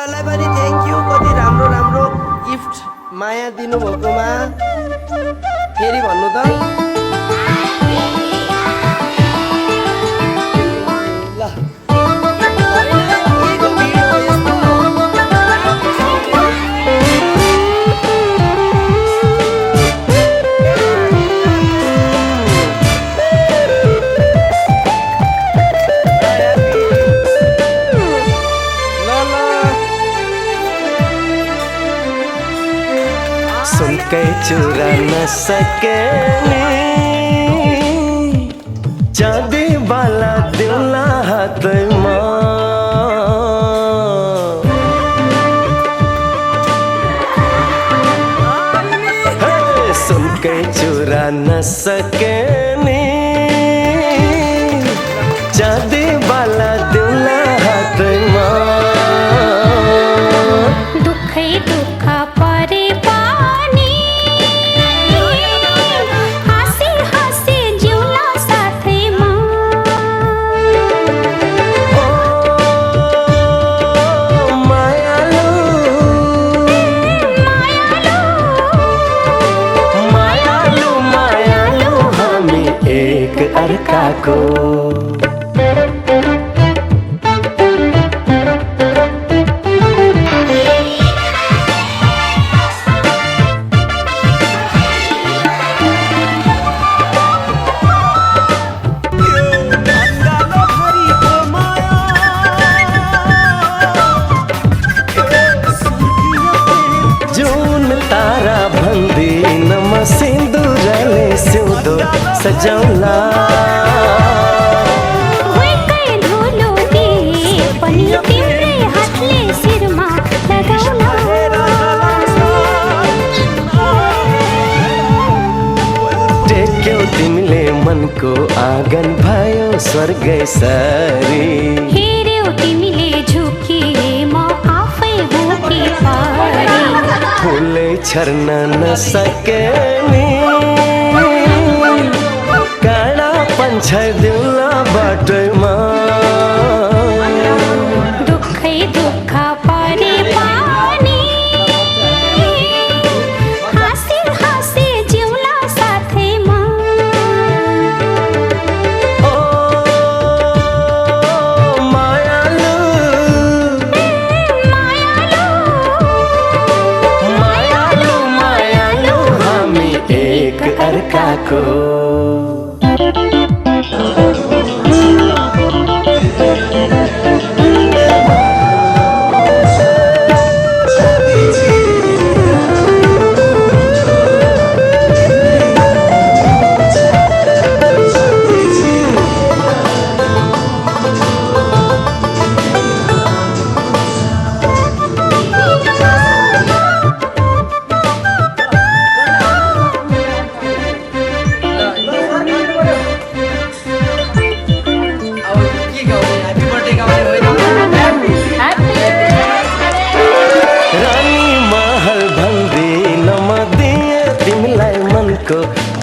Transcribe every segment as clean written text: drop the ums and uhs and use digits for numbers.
परिवारलाई पनि thank you, कति राम्रो राम्रो गिफ्ट माया दिनुभएकोमा। फेरि भन्नु त सुनकै चुरा न सके चाँदी वाला दिला हाथमा सुनकै चुरा न सके चाँदी वाला दिला हाथमा दुखै दुख परे अर्काको जुन तारा भन्दिन म सिन्दुरले सिउँदो सजाउला टेक्यौ तिमीले मनको आँगन भयो स्वर्ग सरी हेर्यौ तिमीले झुकी म आफै भुकी परी फुलै छर्न नसके काँडा पन्छदिउला बाटोमा दुखै दुख परे पानी हाँसी हाँसी जिउला साथैमा ओ मायालु मायालु मायालु मायालु हामी एक अर्काको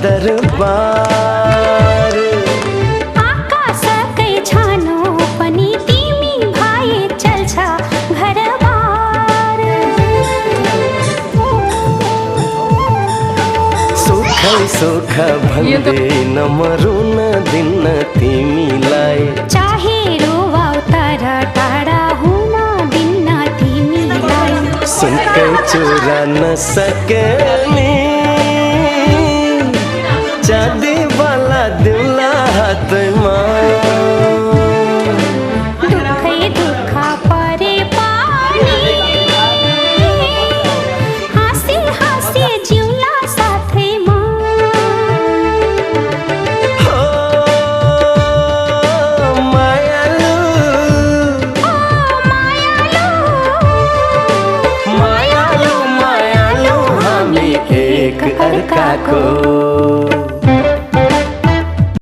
दरबार आकाशकै छानो पनि तिमी भए चल्छ घरबार सुखै सुख भन्दिन म रुन दिन्न तिमीलाई चाहे रोवाउ तर टाढा हुन दिन्न तिमीलाई सुनकै चुरा नसके चाँदी वाला दिउला हातमा दुखै दुख परे पानी हाँसी हाँसी जिउला साथैमा हो मायालु मायालु मायालु हामी एक अर्काको